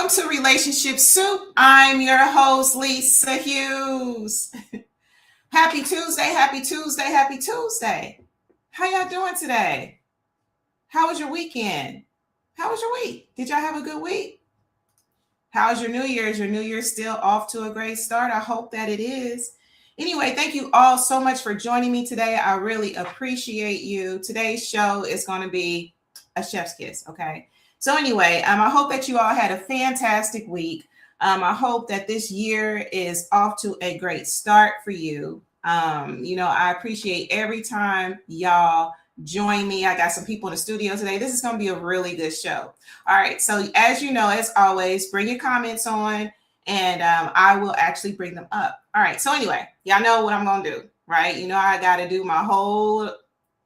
Welcome to Relationship Soup. I'm your host, Lisa Hughes. Happy Tuesday, happy Tuesday, happy Tuesday. How y'all doing today? How was your weekend? How was your week? Did y'all have a good week? How's your New Year's? Your New Year's still off to a great start? I hope that it is. Anyway, thank you all so much for joining me today. I really appreciate you. Today's show is going to be a chef's kiss, okay? So anyway, I hope that you all had a fantastic week. I hope that this year is off to a great start for you. I appreciate every time y'all join me. I got some people in the studio today. This is going to be a really good show. All right. So as you know, as always, bring your comments on and I will actually bring them up. All right. So anyway, y'all know what I'm going to do, right? You know, I got to do my whole,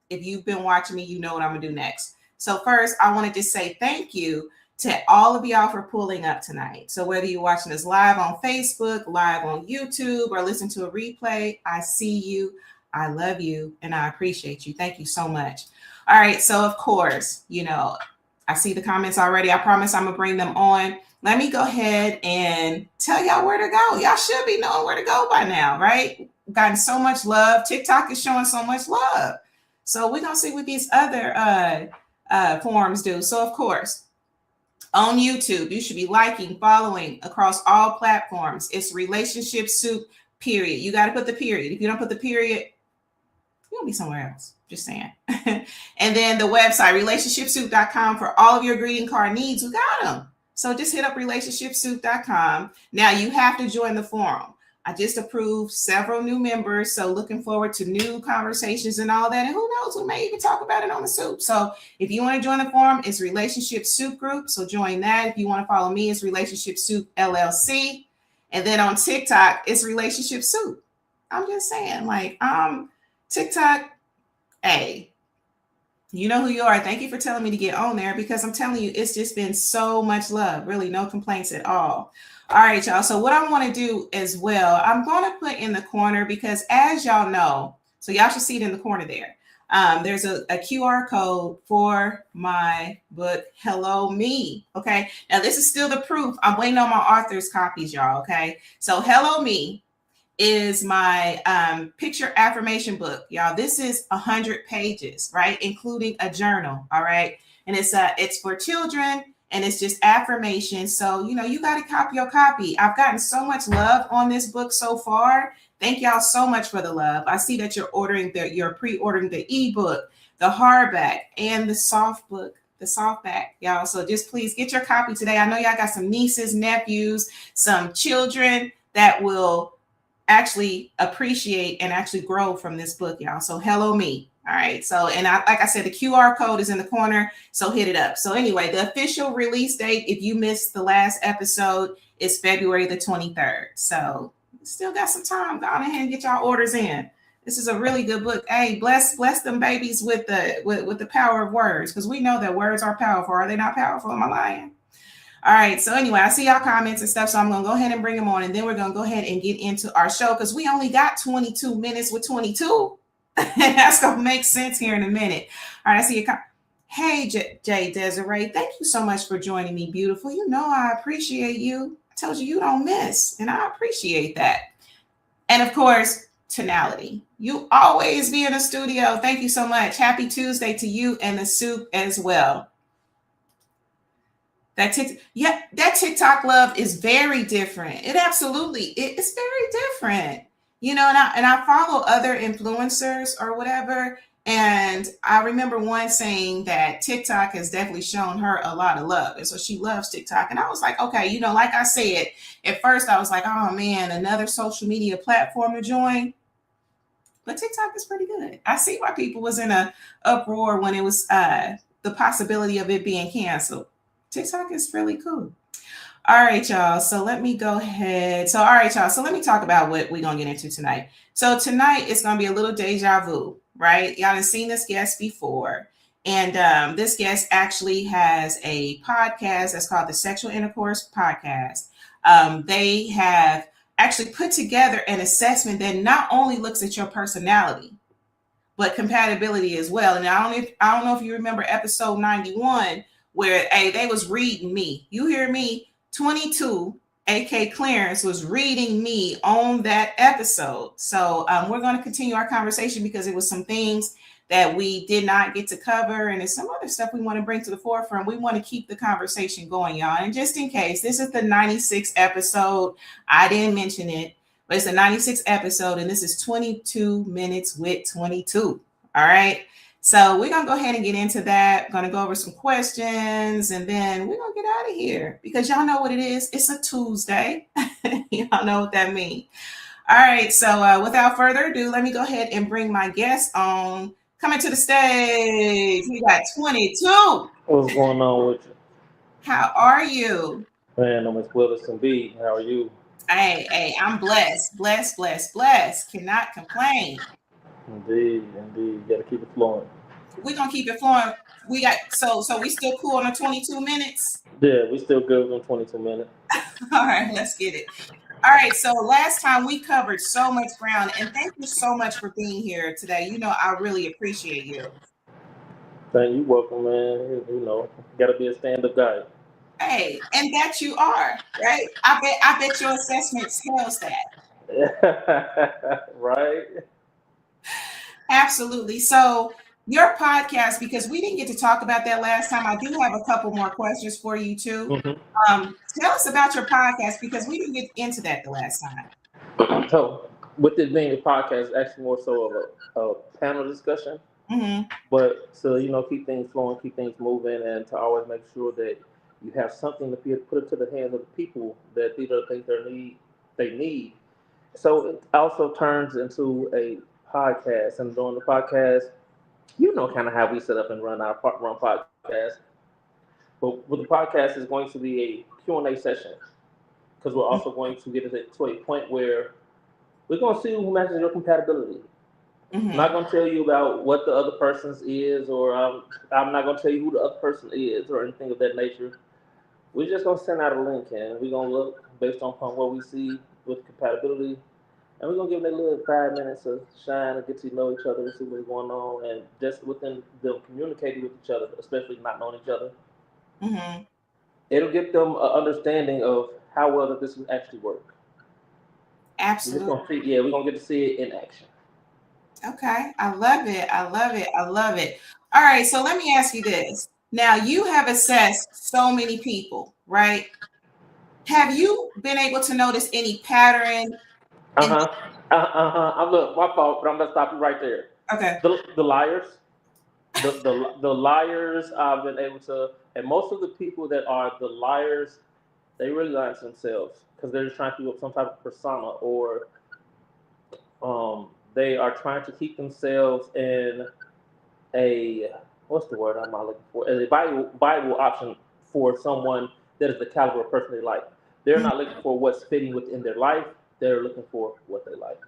if you've been watching me, you know what I'm going to do next. So first, I want to just say thank you to all of y'all for pulling up tonight. So whether you're watching us live on Facebook, live on YouTube, or listen to a replay, I see you, I love you, and I appreciate you. Thank you so much. All right, so of course, I see the comments already. I promise I'm going to bring them on. Let me go ahead and tell y'all where to go. Y'all should be knowing where to go by now, right? Gotten so much love. TikTok is showing so much love. So we're going to see what these other forums do. So of course, on YouTube, you should be liking, following across all platforms. It's Relationship Soup, period. You got to put the period. If you don't put the period, you'll be somewhere else. Just saying. And then the website, RelationshipSoup.com, for all of your greeting card needs. We got them. So just hit up RelationshipSoup.com. Now you have to join the forum. I just approved several new members, so looking forward to new conversations and all that. And who knows, we may even talk about it on the soup. So if you want to join the forum, it's RelationshipSoupGroup. So join that. If you want to follow me, it's RelationshipSoupLLC. And then on TikTok, it's RelationshipSoup. I'm just saying, TikTok, hey, you know who you are. Thank you for telling me to get on there because I'm telling you, it's just been so much love. Really, no complaints at all. All right, y'all. So what I want to do as well, I'm going to put in the corner because as y'all know, so y'all should see it in the corner there. There's a QR code for my book, Hello Me. Okay. Now this is still the proof. I'm waiting on my author's copies, y'all. Okay. So Hello Me is my picture affirmation book, y'all. This is 100 pages, right? Including a journal. All right. And it's for children. And it's just affirmation. So, you got to copy your copy. I've gotten so much love on this book so far. Thank y'all so much for the love. I see that you're pre-ordering the ebook, the hardback, and the soft book, the softback, y'all. So just please get your copy today. I know y'all got some nieces, nephews, some children that will actually appreciate and actually grow from this book, y'all. So Hello Me. All right. So, like I said, the QR code is in the corner. So hit it up. So anyway, the official release date, if you missed the last episode, is February the 23rd. So still got some time. Go on ahead and get y'all orders in. This is a really good book. Hey, bless them babies with the power of words, because we know that words are powerful. Are they not powerful? Am I lying? All right. So anyway, I see y'all comments and stuff. So I'm going to go ahead and bring them on. And then we're going to go ahead and get into our show because we only got 22 minutes with 22. That's going to make sense here in a minute. All right. I see you. Hey, Jay Desiree. Thank you so much for joining me, beautiful. I appreciate you. I told you don't miss. And I appreciate that. And of course, Tonality. You always be in the studio. Thank you so much. Happy Tuesday to you and the soup as well. That TikTok love is very different. It's very different. And I follow other influencers or whatever. And I remember one saying that TikTok has definitely shown her a lot of love. And so she loves TikTok. And I was like, okay, like I said, at first I was like, oh man, another social media platform to join. But TikTok is pretty good. I see why people was in a uproar when it was the possibility of it being canceled. TikTok is really cool. All right, y'all. So let me go ahead. So let me talk about what we're going to get into tonight. So tonight it's going to be a little deja vu, right? Y'all have seen this guest before. And this guest actually has a podcast that's called the Sexual Intercourse Podcast. They have actually put together an assessment that not only looks at your personality, but compatibility as well. And I don't know if you remember episode 91, where they was reading me. You hear me 22, aka Clarence, was reading me on that episode. So we're going to continue our conversation because it was some things that we did not get to cover, and there's some other stuff we want to bring to the forefront. We want to keep the conversation going, y'all. And just in case, this is the 96th episode. I didn't mention it, but it's the 96th episode, and this is 22 minutes with 22. All right. So we're going to go ahead and get into that. Going to go over some questions, and then we're going to get out of here because y'all know what it is. It's a Tuesday. Y'all know what that means. All right. So without further ado, let me go ahead and bring my guest on. Coming to the stage, we got 22. What's going on with you? How are you? Man, I'm as well as can be. How are you? Hey, I'm blessed. Cannot complain. Indeed. You got to keep it flowing. We're going to keep it flowing. We got, so we still cool on the 22 minutes? Yeah, we still good on 22 minutes. All right, let's get it. All right, so last time we covered so much ground, and thank you so much for being here today. You know, I really appreciate you. Thank you. Welcome, man. You know, got to be a stand-up guy. Hey, and that you are, right? I bet your assessment tells that. Right? Absolutely. So your podcast, because we didn't get to talk about that last time, I do have a couple more questions for you too. Mm-hmm. Tell us about your podcast because we didn't get into that the last time. So, with it being a podcast, it's actually more so of a panel discussion. Mm-hmm. But to, you know, keep things flowing, keep things moving, and to always make sure that you have something to put into the hands of the people that these are the things they need. So it also turns into a podcast, and during the podcast, you know, kind of how we set up and run podcast. But with the podcast is going to be a Q&A session because we're also going to get to a point where we're going to see who matches your compatibility. Mm-hmm. I'm not going to tell you about what the other person's is, or I'm not going to tell you who the other person is or anything of that nature. We're just going to send out a link, and we're going to look based on what we see with compatibility. And we're going to give them a little 5 minutes of shine and get to know each other and see what's going on. And just within them communicating with each other, especially not knowing each other, mm-hmm. it'll give them an understanding of how well that this will actually work. Absolutely. We're going to get to see it in action. Okay. I love it. All right. So let me ask you this. Now, you have assessed so many people, right? Have you been able to notice any pattern? Look, my fault, but I'm gonna stop you right there. Okay. The liars, the liars. I've been able to, and most of the people that are the liars, they really lie to themselves because they're just trying to keep up some type of persona, or they are trying to keep themselves in a what's the word I'm not looking for? As a viable option for someone that is the caliber of person they like. They're not looking for what's fitting within their life. They're looking for what they like.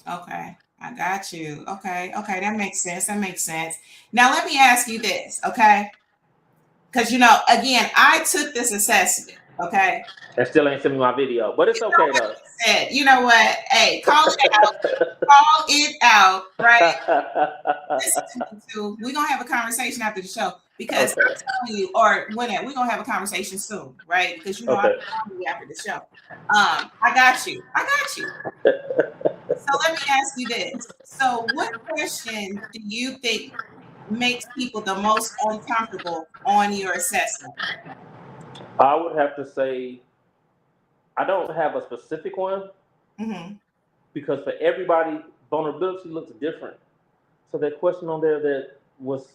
Okay, I got you. Okay, that makes sense. Now let me ask you this, okay? Because you know, again, I took this assessment, okay? And still ain't sent me my video, but it's okay though. You know what? Hey, call it out, right? We're gonna have a conversation after the show because I'm telling you, or when we're gonna have a conversation soon, right? Because you know I'm calling you after the show. I got you. So let me ask you this. So what question do you think makes people the most uncomfortable on your assessment? I would have to say I don't have a specific one because for everybody, vulnerability looks different. So that question on there that was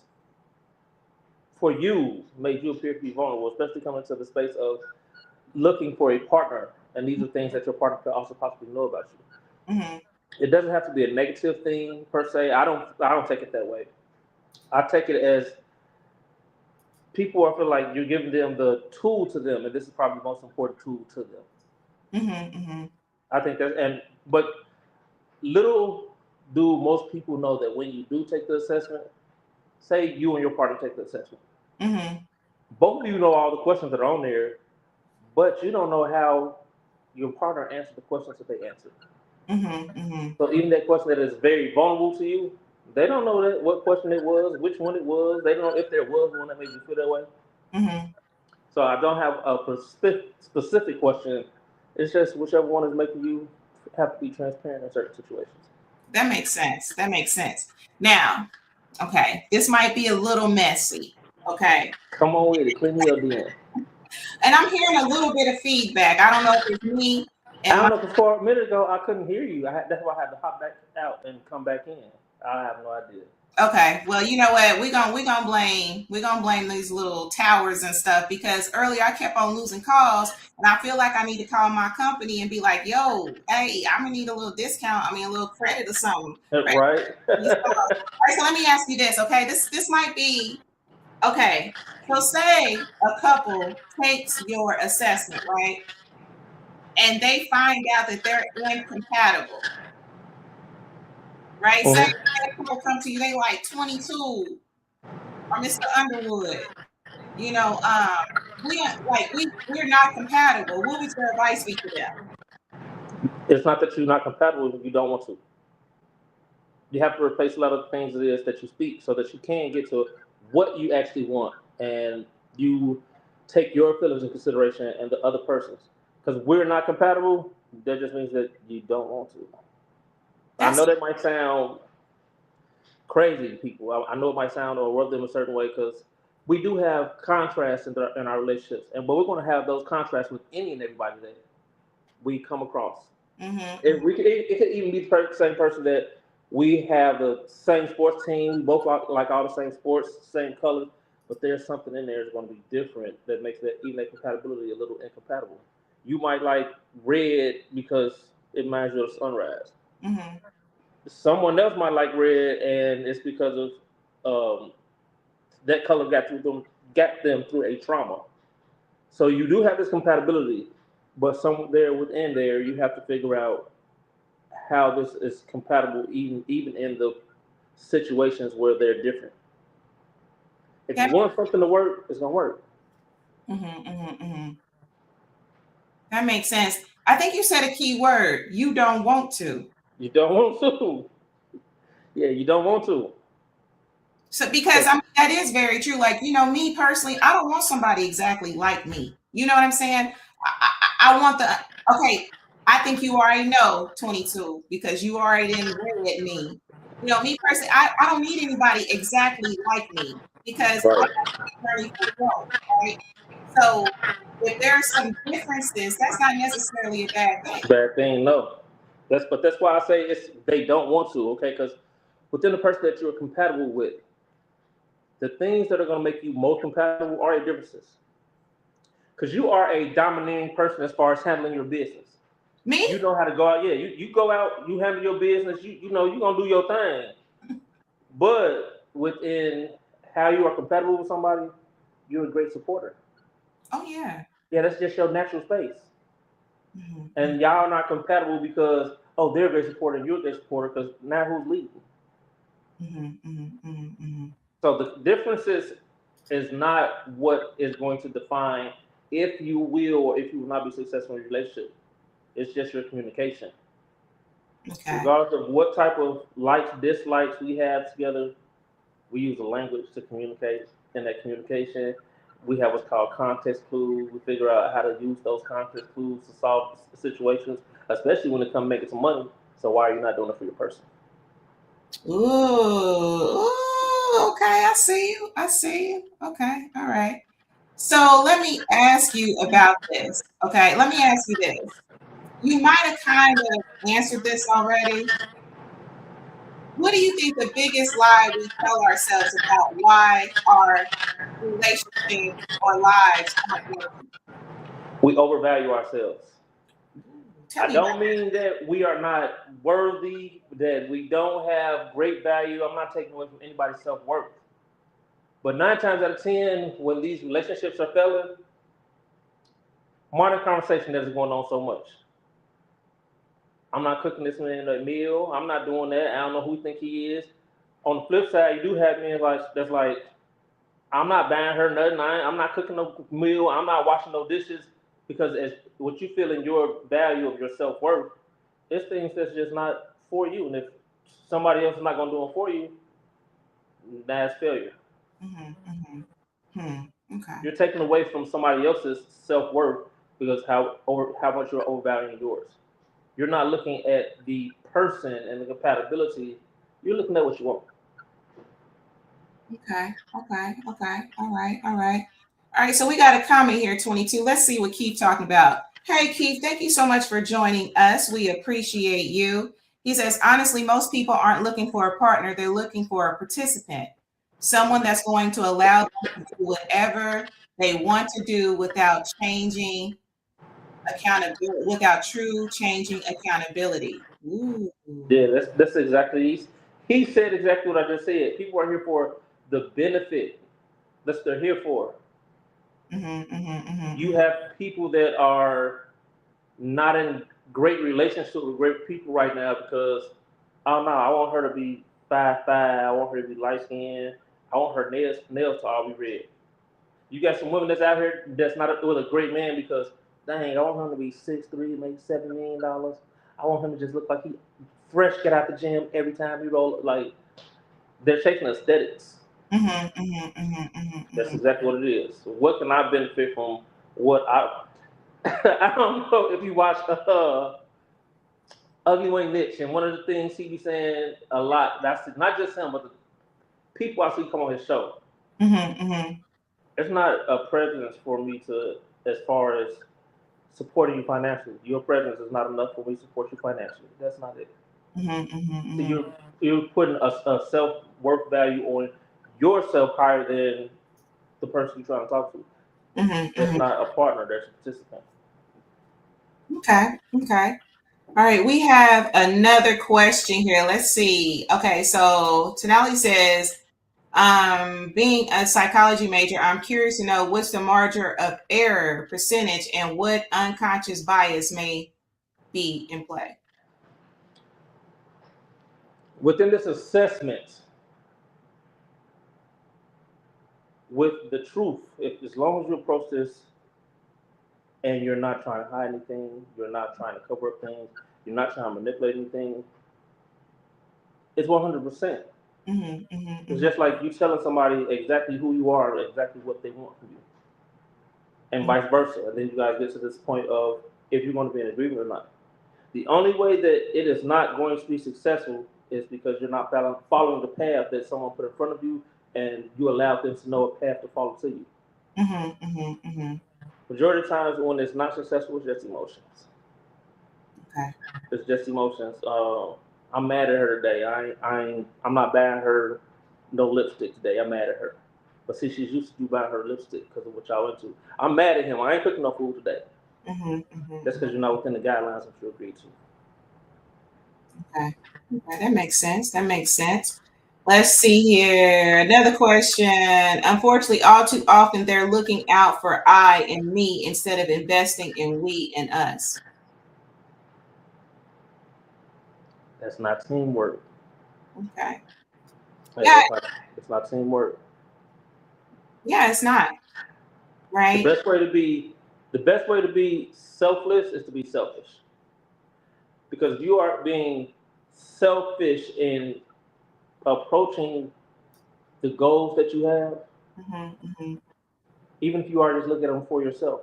for you made you appear to be vulnerable, especially coming to the space of looking for a partner. And these are things that your partner could also possibly know about you. Mm-hmm. It doesn't have to be a negative thing per se. I don't take it that way. I take it as people feel like you're giving them the tool to them, and this is probably the most important tool to them. I think but little do most people know that when you do take the assessment, say you and your partner take the assessment, both of you know all the questions that are on there, but you don't know how your partner answered the questions that they answered. So even that question that is very vulnerable to you, they don't know what question it was, which one it was. They don't know if there was one that made you feel that way. So I don't have a specific question. It's just whichever one is making you have to be transparent in certain situations. That makes sense. That makes sense. Now, okay, this might be a little messy. Okay. Come on with it. Clean me up then. And I'm hearing a little bit of feedback. I don't know if it's me I and don't my know, because for a minute ago, I couldn't hear you. That's why I had to hop back out and come back in. I have no idea. okay. Well, you know what? We're gonna blame these little towers and stuff, because earlier I kept on losing calls, and I feel like I need to call my company and be like, yo, hey, I'm gonna need a little discount, a little credit or something. Right? All right, so let me ask you this, okay? This might be okay. So say a couple takes your assessment, right? And they find out that they're incompatible, right? Say a couple come to you, they like 22, or Mr. Underwood, you know, we're not compatible. What would your advice be to them? It's not that you're not compatible, you don't want to. You have to replace a lot of things it is that you speak so that you can get to what you actually want, and you take your feelings in consideration and the other person's. Because we're not compatible, that just means that you don't want to. I know that might sound crazy to people. I know it might sound or rub them a certain way, because we do have contrasts in our relationships, but we're going to have those contrasts with any and everybody that we come across. Mm-hmm. It could even be the same person that we have the same sports team, we both like all the same sports, same colors, but there's something in there that's going to be different that makes that even that compatibility a little incompatible. You might like red because it reminds you of sunrise. Mm-hmm. Someone else might like red, and it's because of that color got them through a trauma. So you do have this compatibility, but somewhere within there, you have to figure out how this is compatible, even in the situations where they're different. If you want something to work, it's gonna work. Mm-hmm, mm-hmm, mm-hmm. That makes sense. I think you said a key word. You don't want to. You don't want to. Yeah, you don't want to. So because that is very true. Like, me personally, I don't want somebody exactly like me. You know what I'm saying? I want okay, I think you already know 22, because you already didn't read me. Me personally, I don't need anybody exactly like me, because Right. I'm ready for growth, right? So if there's some differences, that's not necessarily a bad thing. Bad thing, no. That's why I say they don't want to, okay? Because within the person that you're compatible with, the things that are going to make you most compatible are your differences. Because you are a dominating person as far as handling your business. Me? You know how to go out. Yeah, you go out, you handle your business. You're going to do your thing. But within how you are compatible with somebody, you're a great supporter. Oh, yeah. Yeah, that's just your natural space. Mm-hmm. And y'all are not compatible because, they're a great supporter and you're a great supporter, because now who's leading? Mm-hmm. Mm-hmm. Mm-hmm. So the differences is not what is going to define if you will or if you will not be successful in your relationship. It's just your communication. Okay. Regardless of what type of likes, dislikes we have together, we use a language to communicate. In that communication, we have what's called context clues. We figure out how to use those context clues to solve situations, especially when it comes to making some money. So why are you not doing it for your person? Ooh, okay. I see you. Okay. All right. So let me ask you about this. Okay. Let me ask you this. You might have kind of answered this already. What do you think the biggest lie we tell ourselves about why our relationships or lives aren't working? We overvalue ourselves. Tell I me don't mean that we are not worthy, that we don't have great value. I'm not taking away from anybody's self-worth. But 9 times out of 10, when these relationships are failing, modern conversation that is going on so much. I'm not cooking this man a meal. I'm not doing that. I don't know who you think he is. On the flip side, you do have men that's like, I'm not buying her nothing. I'm not cooking no meal. I'm not washing no dishes, because as what you feel in your value of your self-worth, it's things that's just not for you. And if somebody else is not going to do it for you, that's failure. Mm-hmm, mm-hmm. Okay. You're taking away from somebody else's self-worth because how much you're overvaluing yours. You're not looking at the person and the compatibility. You're looking at what you want. Okay. Okay. Okay. All right. All right. All right. So we got a comment here, 22. Let's see what Keith talking about. Hey, Keith, thank you so much for joining us. We appreciate you. He says, honestly, most people aren't looking for a partner. They're looking for a participant, someone that's going to allow them to do whatever they want to do without changing accountability, without true changing accountability. Ooh. Yeah, that's exactly. He said exactly what I just said. People are here for the benefit. That's what they're here for. You have people that are not in great relationships with great people right now because I don't know. I want her to be 5'5". I want her to be light skinned. I want her nails to all be red. You got some women that's out here that's not with a great man because dang, I want him to be 6'3", make $7 million. I want him to just look like he fresh, get out the gym every time he roll. Like they're chasing aesthetics. That's exactly what it is. What can I benefit from what I? I don't know if you watch Ugly Wayne Mitch, and one of the things he be saying a lot. That's not just him, but the people I see come on his show. It's not a presence for me to, as far as supporting you financially. Your presence is not enough for me to support you financially. That's not it. So you're putting a self-worth value on yourself higher than the person you're trying to talk to. That's not a partner. That's a participant. Okay. Okay. All right. We have another question here. Let's see. Okay. So Tenali says, being a psychology major, I'm curious to know what's the margin of error percentage and what unconscious bias may be in play. Within this assessment, with the truth, if as long as you approach this and you're not trying to hide anything, you're not trying to cover up things, you're not trying to manipulate anything, it's 100%. It's just like you telling somebody exactly who you are, exactly what they want from you, and vice versa. And then you guys get to this point of if you're going to be in agreement or not. The only way that it is not going to be successful is because you're not following the path that someone put in front of you, and you allow them to know a path to follow to you. Majority of times when it's not successful, it's just emotions. Okay. It's just emotions. I'm mad at her today. I'm not buying her no lipstick today. I'm mad at her. But see, she's used to you buying her lipstick because of what y'all into. I'm mad at him. I ain't cooking no food today. That's because you're not within the guidelines that you agreed to. Okay. Okay, that makes sense. That makes sense. Let's see here. Another question. Unfortunately, all too often they're looking out for I and me instead of investing in we and us. That's not teamwork. Okay. Yeah. It's not teamwork. Yeah, it's not. Right. The best way to be selfless is to be selfish. Because you are being selfish in approaching the goals that you have, even if you are just looking at them for yourself,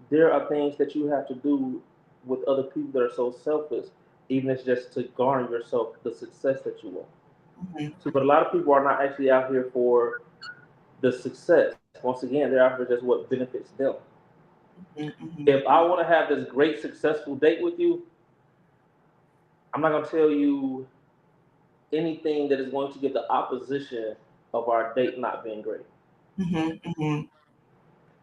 there are things that you have to do with other people that are so selfless, even if it's just to garner yourself the success that you want. So, but a lot of people are not actually out here for the success. Once again, they're out for just what benefits them. If I want to have this great, successful date with you, I'm not going to tell you anything that is going to get the opposition of our date not being great. You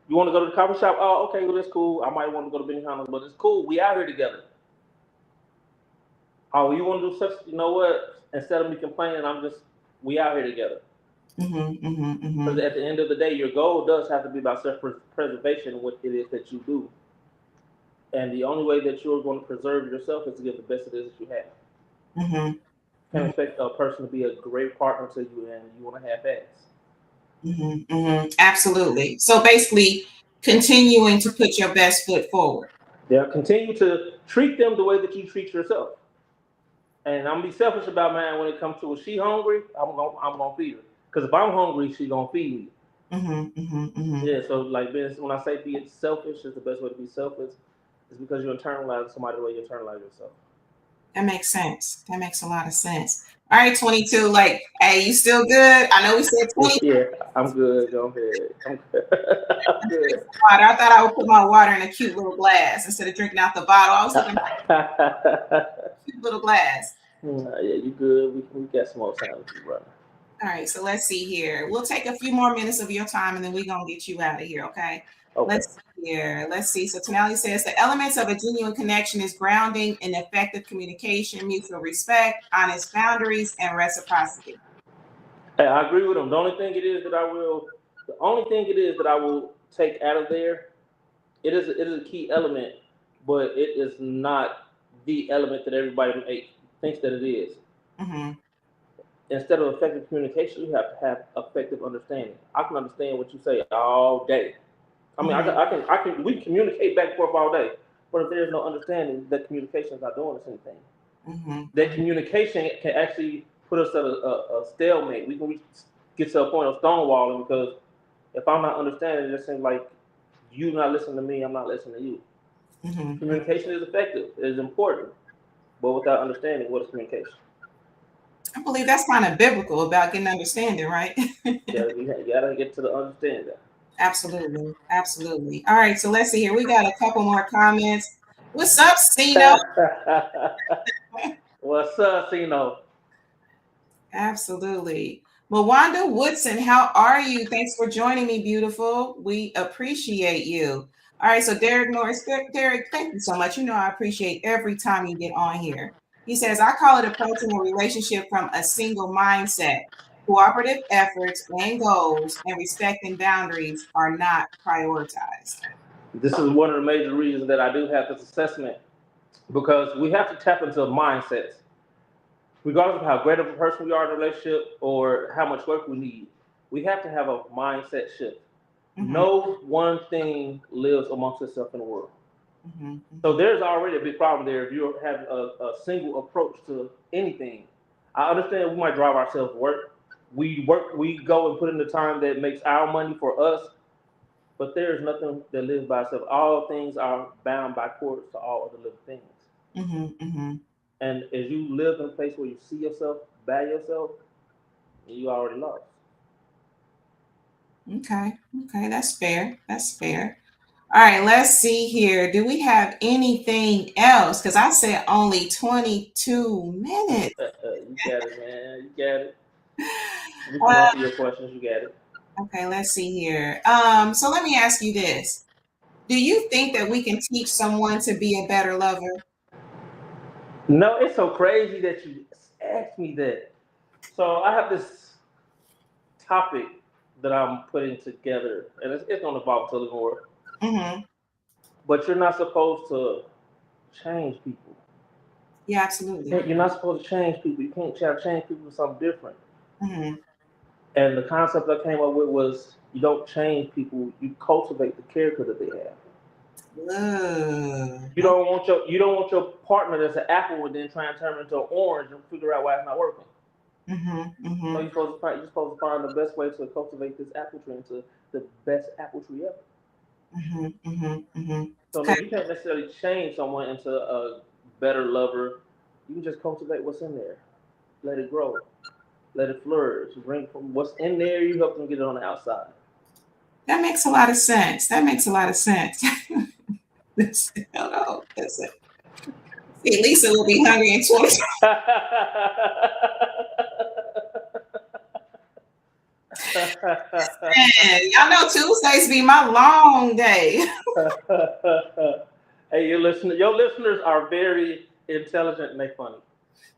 want to go to the coffee shop? Oh, okay, well, that's cool. I might want to go to Benihana's, but it's cool. We out here together. Oh, you want to do such? You know what? Instead of me complaining, we out here together. Because at the end of the day, your goal does have to be about self-preservation, what it is that you do. And the only way that you're going to preserve yourself is to give the best it is that you have. Can't expect a person to be a great partner to you and you want to half-ass. Absolutely. So basically, continuing to put your best foot forward. Yeah, continue to treat them the way that you treat yourself. And I'm gonna be selfish about mine when it comes to if she hungry, I'm gonna feed her. Because if I'm hungry, she's gonna feed me. Yeah, so like when I say be selfish is the best way to be selfish, is because you internalize somebody the way you internalize yourself. That makes sense. That makes a lot of sense. All right, 22. Like, hey, you still good? I know we said 20. Yeah, I'm good. Go ahead. I'm good. I'm good. Water. I thought I would put my water in a cute little glass instead of drinking out the bottle. I was looking for a cute little glass. Yeah, you good. We got some more time with you, brother. All right, so let's see here. We'll take a few more minutes of your time and then we're going to get you out of here, okay? Let's see here. Let's see. So Tonali says the elements of a genuine connection is grounding in effective communication, mutual respect, honest boundaries, and reciprocity. Hey, I agree with him. The only thing it is that I will take out of there, it is a key element, but it is not the element that everybody thinks that it is. Instead of effective communication, you have to have effective understanding. I can understand what you say all day. I mean, we communicate back and forth all day, but if there's no understanding, that communication is not doing the same thing. That communication can actually put us at a stalemate. We can get to a point of stonewalling because if I'm not understanding, it just seems like you not listening to me, I'm not listening to you. Communication is effective, it is important, but without understanding, what is communication? I believe that's kind of biblical about getting understanding, right? You gotta get to the understanding. Absolutely. Absolutely. All right, so let's see here. We got a couple more comments. What's up, Sino? What's up, Sino? Absolutely. Mawanda Woodson, how are you? Thanks for joining me, beautiful. We appreciate you. All right, so Derek Norris. Derek, thank you so much. You know I appreciate every time you get on here. He says, I call it approaching a relationship from a single mindset. Cooperative efforts and goals and respecting boundaries are not prioritized. This is one of the major reasons that I do have this assessment, because we have to tap into mindsets. Regardless of how great of a person we are in a relationship or how much work we need, we have to have a mindset shift. No one thing lives amongst itself in the world. So there's already a big problem there if you're having a single approach to anything. I understand we might drive ourselves to work. We go and put in the time that makes our money for us, but there's nothing that lives by itself. All things are bound by cords to all other living things. And as you live in a place where you see yourself by yourself, you already lost. Okay, that's fair. That's fair. All right, let's see here. Do we have anything else? Because I said only 22 minutes. You got it, man. You got it. You can answer your questions. You got it. Okay, let's see here. So let me ask you this. Do you think that we can teach someone to be a better lover? No, it's so crazy that you asked me that. So I have this topic that I'm putting together, and it's going to involve living more. But you're not supposed to change people. Yeah, absolutely. You're not supposed to change people. You can't try to change people to something different. And the concept I came up with was you don't change people, you cultivate the character that they have. You don't want your partner that's an apple and then try and turn into an orange and figure out why it's not working. So you're supposed to find the best way to cultivate this apple tree into the best apple tree ever. So you can't necessarily change someone into a better lover. You can just cultivate what's in there. Let it grow. Let it flourish. Bring from what's in there, you help them get it on the outside. That makes a lot of sense. Hold on. See, Lisa will be hungry in 20. Man, y'all know Tuesdays be my long day. Hey, your listeners are very intelligent and make funny.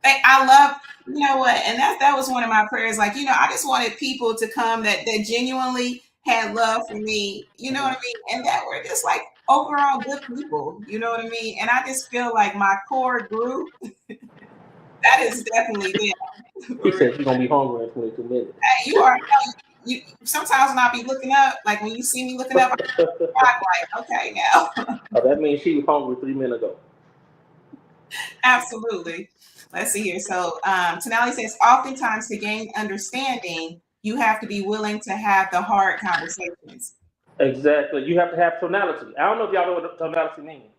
I love, you know what, and that was one of my prayers. Like, you know, I just wanted people to come that genuinely had love for me, you know what I mean? And that were just like overall good people, you know what I mean? And I just feel like my core group, that is definitely them. He said you're going to be hungry in 22 minutes. Hey, you are, sometimes when I be looking up, like when you see me looking up, I'm like, okay, now. Oh, that means she was hungry 3 minutes ago. Absolutely. Let's see here. So Tonali says, oftentimes to gain understanding, you have to be willing to have the hard conversations. Exactly. You have to have tonality. I don't know if y'all know what tonality means.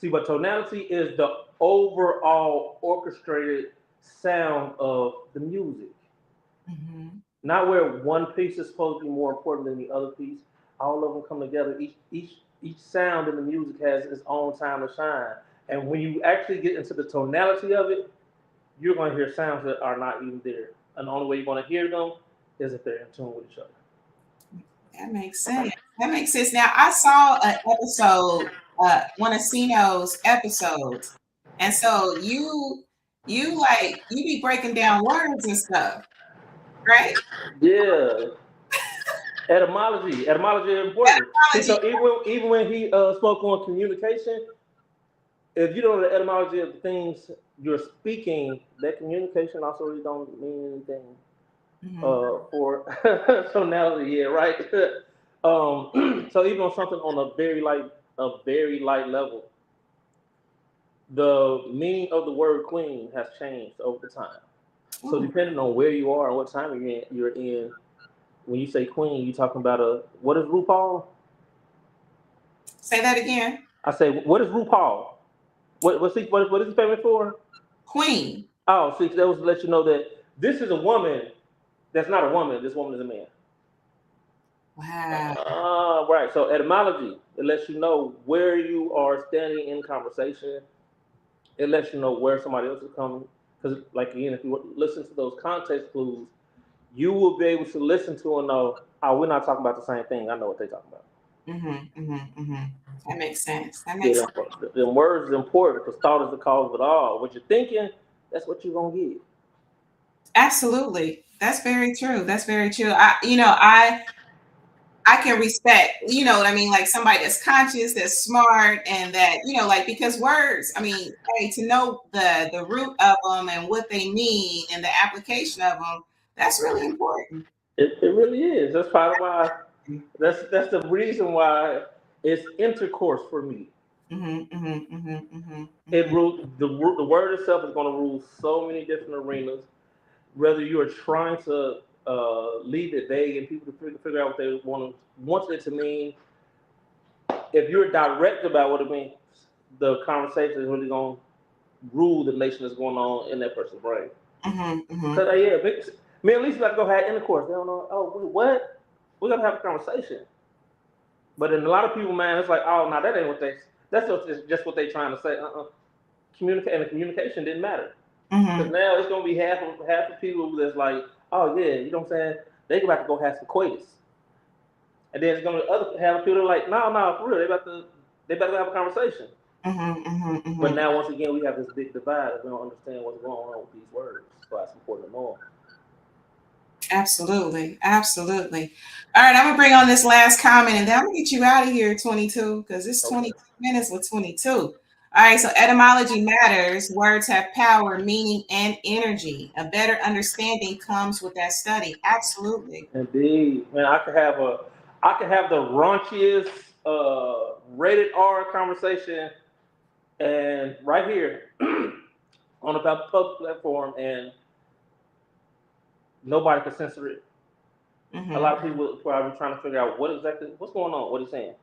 See, but tonality is the overall orchestrated sound of the music. Mm-hmm. Not where one piece is supposed to be more important than the other piece. All of them come together. Each sound in the music has its own time to shine. And when you actually get into the tonality of it, you're going to hear sounds that are not even there. And the only way you're going to hear them is if they're in tune with each other. That makes sense. That makes sense. Now, I saw an episode, one of Sino's episodes, and so you be breaking down words and stuff, right? Yeah. Etymology is important. See, so even when he spoke on communication, if you don't know the etymology of the things you're speaking, that communication also really don't mean anything for tonality. Yeah, right. So even on something on a very light level, the meaning of the word queen has changed over the time. So depending on where you are and what time you're in, when you say queen, you talking about what is RuPaul? Say that again. I say, what is RuPaul? What is he famous for? Queen. Oh, see, that was to let you know that this is a woman that's not a woman. This woman is a man. Wow. Right. So etymology, it lets you know where you are standing in conversation. It lets you know where somebody else is coming. Because, like, again, if you listen to those context clues, you will be able to listen to and know, oh, we're not talking about the same thing. I know what they're talking about. That makes sense. The words is important because thought is the cause of it all. What you're thinking, that's what you're gonna get. Absolutely, that's very true. That's very true. I can respect, you know what I mean, like somebody that's conscious, that's smart, and that, you know, like, because words, I mean, hey, to know the root of them and what they mean and the application of them, that's really important. It really is. That's part of why. That's the reason why it's intercourse for me. It rules the word itself is going to rule so many different arenas. Whether you are trying to leave it vague and people to figure out what they want it to mean, if you're direct about what it means, the conversation is really going to rule the nation that's going on in that person's brain. So me at least got to go have intercourse. They don't know. Oh, what? We're gonna have a conversation. But in a lot of people, man, it's like, oh, no, that ain't what they. That's just what they trying to say. Communicate, and the communication didn't matter. Because now it's gonna be half of people that's like, oh yeah, you know what I'm saying? They about to go have some coitus, and then it's gonna be other half of people like, no, for real, they about to have a conversation. But now once again, we have this big divide. We don't understand what's going on with these words, so that's important to know. Absolutely. All right, I'm gonna bring on this last comment, and then I'm gonna get you out of here, 22, because it's 22 minutes with 22. All right, so etymology matters. Words have power, meaning, and energy. A better understanding comes with that study. Absolutely. Indeed, man. I could have the raunchiest rated R conversation, and right here on a public platform, and nobody can censor it. A lot of people are probably trying to figure out what's going on, what he's saying.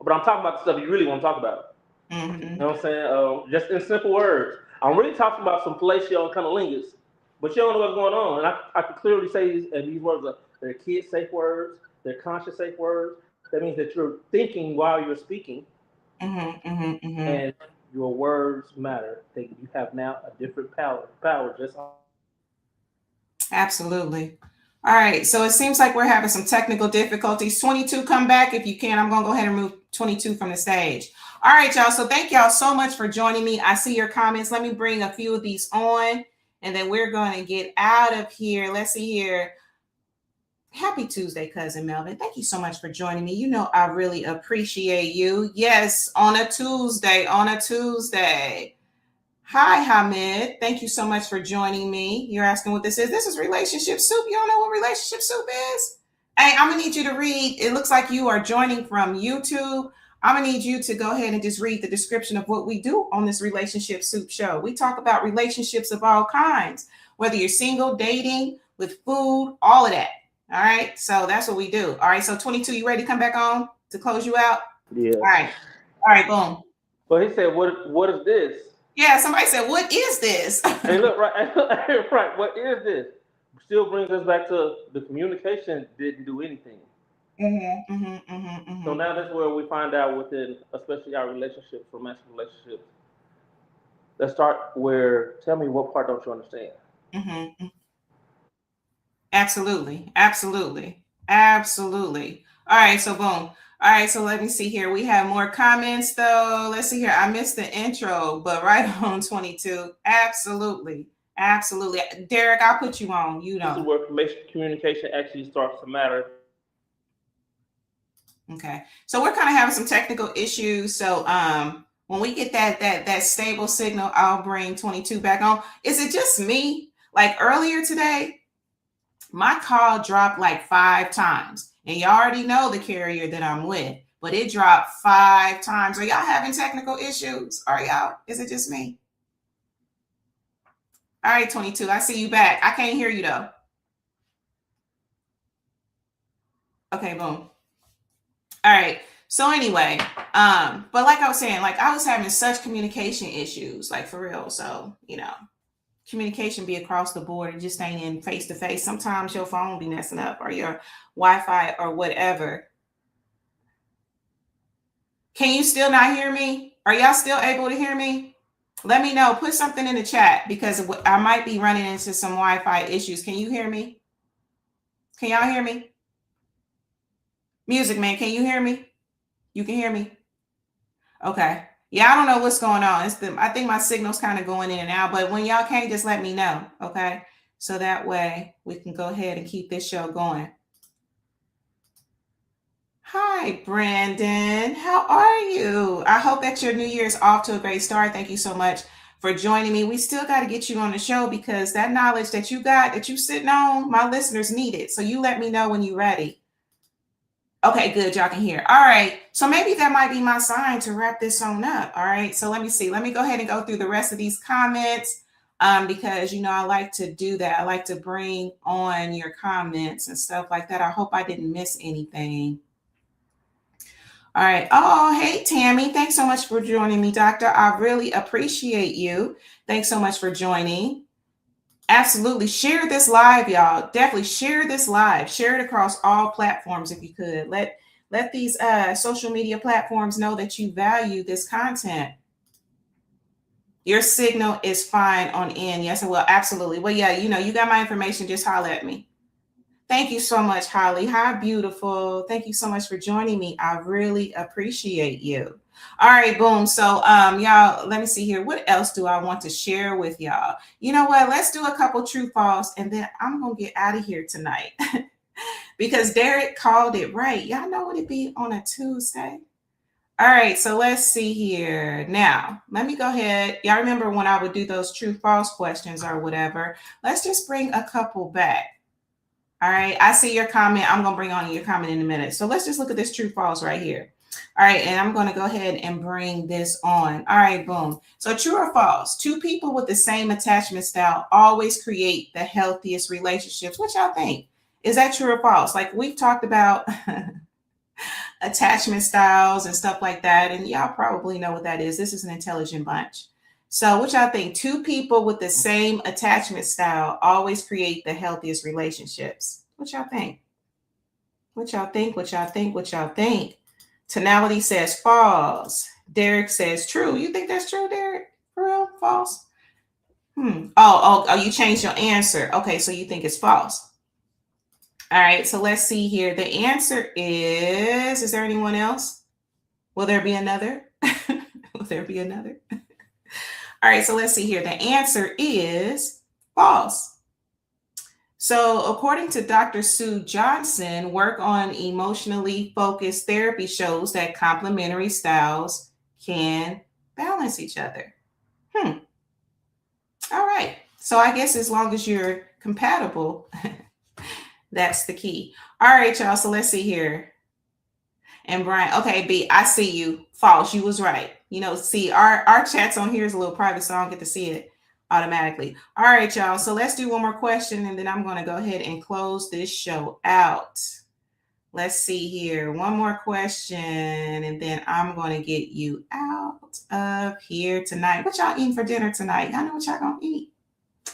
But I'm talking about the stuff you really want to talk about. You know what I'm saying? Just in simple words. I'm really talking about some fellatio and cunnilingus, but you don't know what's going on. And I can clearly say these words they're kid-safe words, they're conscious-safe words. That means that you're thinking while you're speaking, and your words matter. You have now a different power just on. Absolutely. All right, so it seems like we're having some technical difficulties. 22, come back if you can. I'm going to go ahead and remove 22 from the stage. All right, y'all. So thank y'all so much for joining me. I see your comments. Let me bring a few of these on, and then we're going to get out of here. Let's see here. Happy Tuesday, Cousin Melvin. Thank you so much for joining me. You know, I really appreciate you. Yes, on a Tuesday. Hi, Hamid. Thank you so much for joining me. You're asking what this is. This is Relationship Soup. You don't know what Relationship Soup is? Hey, I'm going to need you to read. It looks like you are joining from YouTube. I'm going to need you to go ahead and just read the description of what we do on this Relationship Soup show. We talk about relationships of all kinds, whether you're single, dating, with food, all of that. All right. So that's what we do. All right. So 22, you ready to come back on to close you out? Yeah. All right. All right. Boom. But he said, what is this? Yeah. Somebody said, what is this? Hey, look, right, right. What is this? Still brings us back to the communication didn't do anything. So now that's where we find out within, especially our relationships, romantic relationships. Let's start where, tell me what part don't you understand? Absolutely. Absolutely. Absolutely. All right. So boom. All right. So let me see here. We have more comments though. Let's see here. I missed the intro, but right on 22. Absolutely. Absolutely. Derek, I'll put you on. You know. This is where communication actually starts to matter. Okay. So we're kind of having some technical issues. So when we get that stable signal, I'll bring 22 back on. Is it just me? Like earlier today, my call dropped like 5 times. And you already know the carrier that I'm with, but it dropped 5 times. Are y'all having technical issues? Are y'all? Is it just me? All right, 22. I see you back. I can't hear you though. Okay, boom. All right. So anyway, but like I was saying, like I was having such communication issues, like for real. So, you know, communication be across the board. It just ain't in face to face. Sometimes your phone be messing up or your Wi-Fi or whatever. Can you still not hear me? Are y'all still able to hear me? Let me know. Put something in the chat because I might be running into some Wi-Fi issues. Can you hear me? Can y'all hear me? Music Man, can you hear me? You can hear me? Okay. Yeah, I don't know what's going on. I think my signal's kind of going in and out, but when y'all can't, just let me know, okay? So that way we can go ahead and keep this show going. Hi, Brandon. How are you? I hope that your new year is off to a great start. Thank you so much for joining me. We still got to get you on the show because that knowledge that you got, that you sitting on, my listeners need it. So you let me know when you're ready. Okay, good. Y'all can hear. All right. So maybe that might be my sign to wrap this on up. All right. So let me see. Let me go ahead and go through the rest of these comments because, you know, I like to do that. I like to bring on your comments and stuff like that. I hope I didn't miss anything. All right. Oh, hey, Tammy. Thanks so much for joining me, Doctor. I really appreciate you. Thanks so much for joining. Absolutely. Share this live, y'all. Definitely share this live. Share it across all platforms if you could. Let these social media platforms know that you value this content. Your signal is fine on in. Yes, I will. Absolutely. Well, yeah, you know, you got my information. Just holler at me. Thank you so much, Holly. Hi, beautiful. Thank you so much for joining me. I really appreciate you. All right, boom. So y'all, let me see here. What else do I want to share with y'all? You know what? Let's do a couple true false, and then I'm gonna get out of here tonight because Derek called it right. Y'all know what it be on a Tuesday. All right, so let's see here. Now, let me go ahead. Y'all remember when I would do those true false questions or whatever? Let's just bring a couple back. All right, I see your comment. I'm going to bring on your comment in a minute. So let's just look at this true false right here. All right, and I'm going to go ahead and bring this on. All right, boom. So true or false? 2 people with the same attachment style always create the healthiest relationships. What y'all think? Is that true or false? Like we've talked about attachment styles and stuff like that, and y'all probably know what that is. This is an intelligent bunch. So what y'all think? 2 people with the same attachment style always create the healthiest relationships. What y'all think? What y'all think? What y'all think? What y'all think? Tonality says false. Derek says true. You think that's true, Derek? For real? False? Oh, you changed your answer. Okay, so you think it's false. All right, so let's see here. The answer is there anyone else? Will there be another? Will there be another? All right, so let's see here. The answer is false. So according to Dr. Sue Johnson, work on emotionally focused therapy shows that complementary styles can balance each other. All right. So I guess as long as you're compatible, that's the key. All right, y'all. So let's see here. And Brian, okay, B, I see you. False. You was right. You know, see, our chats on here is a little private, so I don't get to see it. automatically. All right, y'all. So let's do one more question, and then I'm going to go ahead and close this show out. Let's see here. One more question, and then I'm going to get you out of here tonight. What y'all eating for dinner tonight? Y'all know what y'all going to eat?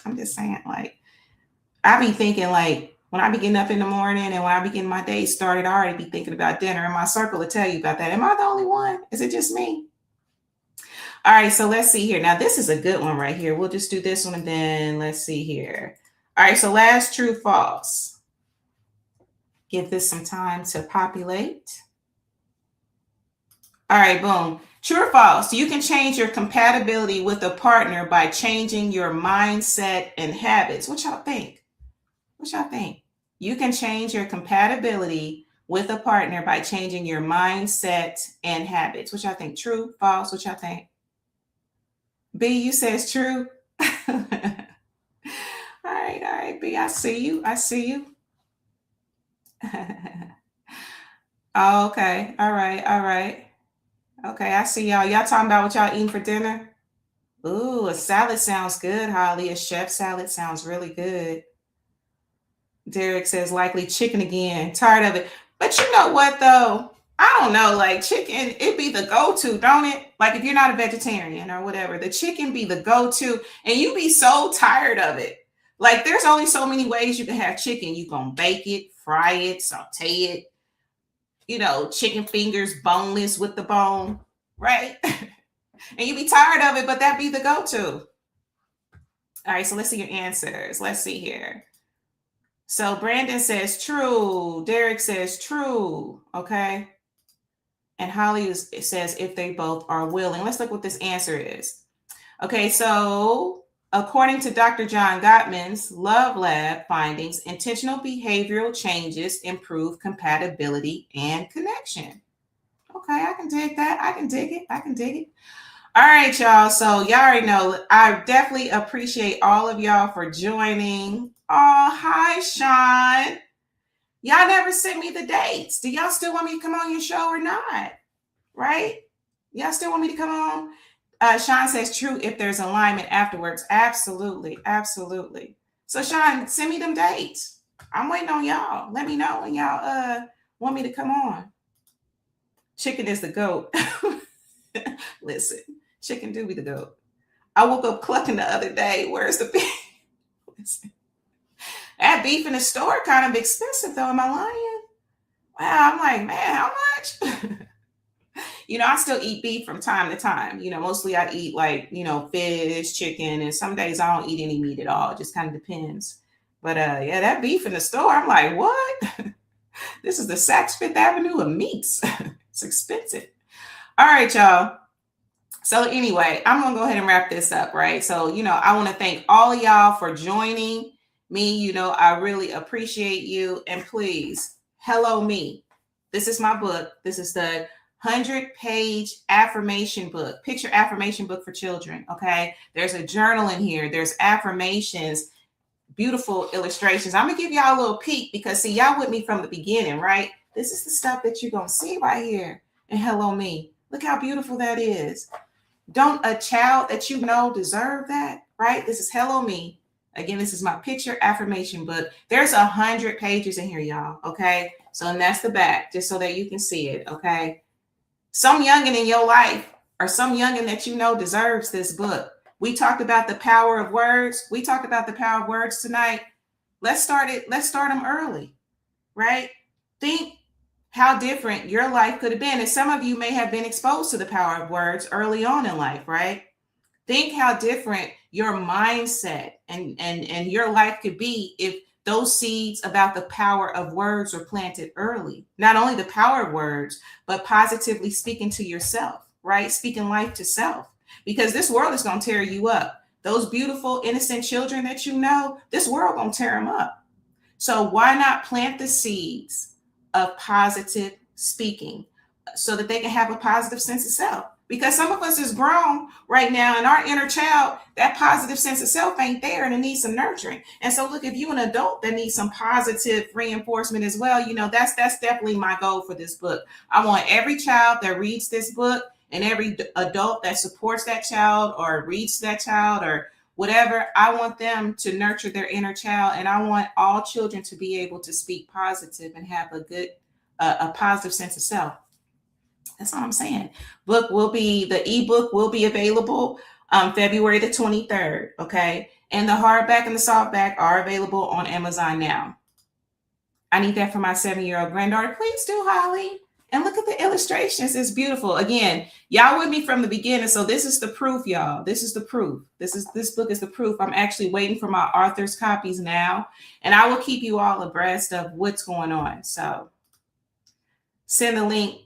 I'm just saying, like, I be thinking, like, when I be getting up in the morning and when I be getting my day started, I already be thinking about dinner, and my circle will tell you about that. Am I the only one? Is it just me? All right, so let's see here. Now, this is a good one right here. We'll just do this one, and then let's see here. All right, so last true, false. Give this some time to populate. All right, boom. True or false? You can change your compatibility with a partner by changing your mindset and habits. What y'all think? What y'all think? You can change your compatibility with a partner by changing your mindset and habits. What y'all think? True, false? What y'all think? B, you says true. All right, B, I see you. Oh, okay. All right. Okay, I see y'all. Y'all talking about what y'all eating for dinner? Ooh, a salad sounds good, Holly. A chef salad sounds really good. Derek says likely chicken again. Tired of it. But you know what, though? I don't know, like chicken, it be the go-to, don't it? Like if you're not a vegetarian or whatever, the chicken be the go-to, and you be so tired of it. Like there's only so many ways you can have chicken. You gonna bake it, fry it, saute it, chicken fingers, boneless with the bone, right? And you be tired of it, but that be the go-to. All right, so let's see your answers. Let's see here. So Brandon says true. Derek says true. Okay. And Holly says if they both are willing. Let's look what this answer is. Okay, so according to Dr. John Gottman's Love Lab findings, intentional behavioral changes improve compatibility and connection. Okay, I can dig that. I can dig it. All right, y'all. So y'all already know I definitely appreciate all of y'all for joining. Oh, hi, Sean. Y'all never sent me the dates. Do y'all still want me to come on your show or not? Right? Y'all still want me to come on? Sean says true if there's alignment afterwards. Absolutely. So Sean, send me them dates. I'm waiting on y'all. Let me know when y'all want me to come on. Chicken is the GOAT. Listen, chicken do be the GOAT. I woke up clucking the other day. Where's the beef? Listen. That beef in the store kind of expensive though. Am I lying? Wow, I'm like, man, how much? I still eat beef from time to time. Mostly I eat like, fish, chicken, and some days I don't eat any meat at all. It just kind of depends. But yeah, that beef in the store, I'm like, what? This is the Saks Fifth Avenue of meats. It's expensive. All right, y'all. So anyway, I'm going to go ahead and wrap this up, right? So, I want to thank all of y'all for joining me. I really appreciate you. And please, hello me. This is my book. This is the 100-page affirmation book, picture affirmation book for children. Okay. There's a journal in here. There's affirmations, beautiful illustrations. I'm going to give y'all a little peek because see, y'all with me from the beginning, right? This is the stuff that you're going to see right here. And hello me. Look how beautiful that is. Don't a child that deserve that, right? This is hello me. Again, this is my picture affirmation book. There's 100 pages in here, y'all. Okay. So, and that's the back, just so that you can see it. Okay. Some youngin in your life or some youngin that deserves this book. We talked about the power of words. We talked about the power of words tonight. Let's start them early, right? Think how different your life could have been. And some of you may have been exposed to the power of words early on in life, right? Think how different your mindset and your life could be if those seeds about the power of words were planted early. Not only the power of words, but positively speaking to yourself, right? Speaking life to self, because this world is going to tear you up. Those beautiful, innocent children that this world going to tear them up. So why not plant the seeds of positive speaking so that they can have a positive sense of self? Because some of us is grown right now and our inner child, that positive sense of self ain't there and it needs some nurturing. And so look, if you're an adult that needs some positive reinforcement as well, that's definitely my goal for this book. I want every child that reads this book and every adult that supports that child or reads that child or whatever. I want them to nurture their inner child, and I want all children to be able to speak positive and have a positive sense of self. That's all I'm saying. The ebook will be available February the 23rd. Okay. And the hardback and the softback are available on Amazon now. I need that for my 7-year-old granddaughter. Please do, Holly. And look at the illustrations. It's beautiful. Again, y'all with me from the beginning. So this is the proof, y'all. This is the proof. This book is the proof. I'm actually waiting for my author's copies now. And I will keep you all abreast of what's going on. So send the link.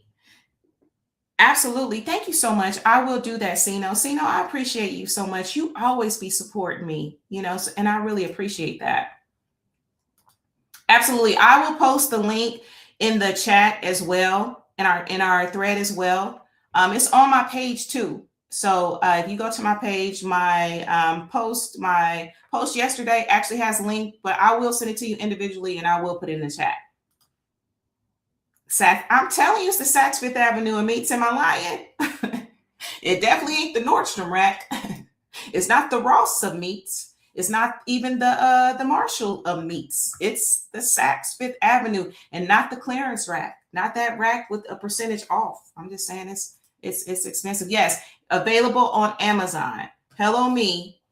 Absolutely. Thank you so much. I will do that, Sino. Sino, I appreciate you so much. You always be supporting me, and I really appreciate that. Absolutely. I will post the link in the chat as well, in our thread as well. It's on my page too. So if you go to my page, my post yesterday actually has a link, but I will send it to you individually and I will put it in the chat. I'm telling you, it's the Saks Fifth Avenue and Meats. Am I lying? It definitely ain't the Nordstrom rack. It's not the Ross of Meats. It's not even the Marshall of Meats. It's the Saks Fifth Avenue and not the clearance rack. Not that rack with a percentage off. I'm just saying it's expensive. Yes, available on Amazon. Hello Me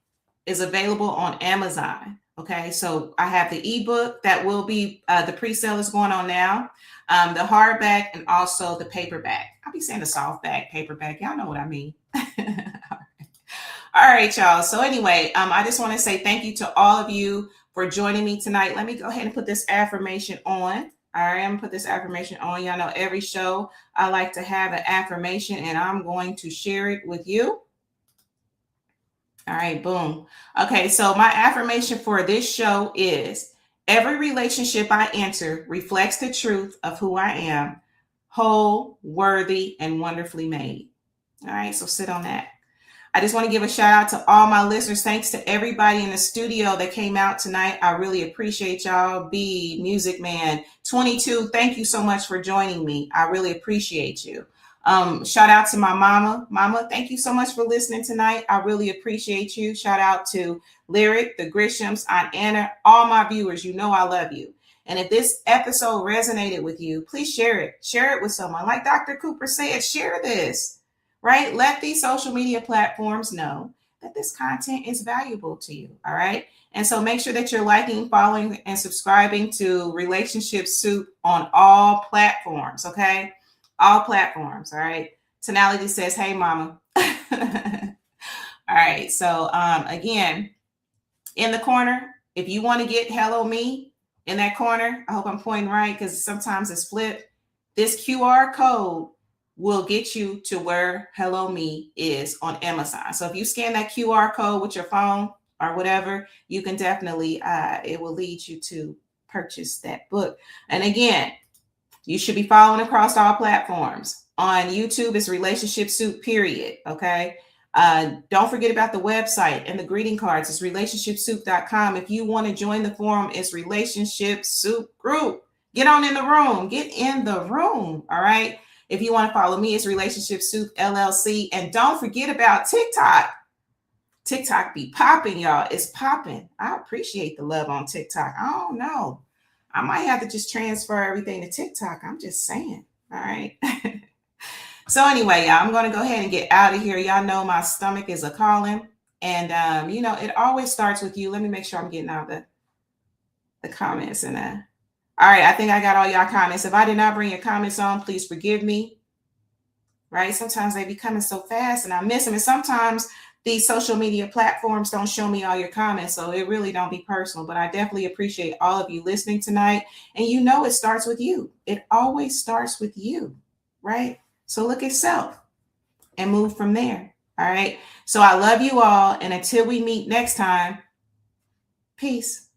is available on Amazon. Okay, so I have the ebook that will be the pre-sale is going on now. The hardback and also the paperback. I'll be saying the softback, paperback. Y'all know what I mean. All right, y'all. So anyway, I just want to say thank you to all of you for joining me tonight. Let me go ahead and put this affirmation on. All right, I'm gonna put this affirmation on. Y'all know every show I like to have an affirmation, and I'm going to share it with you. All right, boom. Okay, so my affirmation for this show is: every relationship I enter reflects the truth of who I am, whole, worthy, and wonderfully made. All right, so sit on that. I just want to give a shout out to all my listeners. Thanks to everybody in the studio that came out tonight. I really appreciate y'all. B, Music Man, 22, thank you so much for joining me. I really appreciate you. Shout out to my mama. Mama, thank you so much for listening tonight. I really appreciate you. Shout out to Lyric, the Grishams, Aunt Anna, all my viewers. You know I love you. And if this episode resonated with you, please share it. Share it with someone. Like Dr. Cooper said, share this. Right? Let these social media platforms know that this content is valuable to you. All right. And so make sure that you're liking, following, and subscribing to Relationship Soup on all platforms. Okay. All platforms. All right. Tonality says, hey, mama. All right. So again, in the corner, if you want to get Hello Me in that corner, I hope I'm pointing right because sometimes it's flipped. This QR code will get you to where Hello Me is on Amazon. So if you scan that QR code with your phone or whatever, you can definitely, it will lead you to purchase that book. And again, you should be following across all platforms. On YouTube, it's Relationship Soup, period. Okay. Don't forget about the website and the greeting cards. It's RelationshipSoup.com. If you want to join the forum, it's RelationshipSoupGroup. Get on in the room. Get in the room. All right. If you want to follow me, it's RelationshipSoupLLC. And don't forget about TikTok. TikTok be popping, y'all. It's popping. I appreciate the love on TikTok. I don't know. I might have to just transfer everything to TikTok. I'm just saying. All right. So anyway, y'all, I'm going to go ahead and get out of here. Y'all know my stomach is a calling. And, it always starts with you. Let me make sure I'm getting all the comments in there. All right, I think I got all y'all comments. If I did not bring your comments on, please forgive me. Right? Sometimes they be coming so fast and I miss them. And sometimes these social media platforms don't show me all your comments. So it really don't be personal. But I definitely appreciate all of you listening tonight. And it starts with you. It always starts with you. Right? So look at self and move from there. All right. So I love you all. And until we meet next time, peace.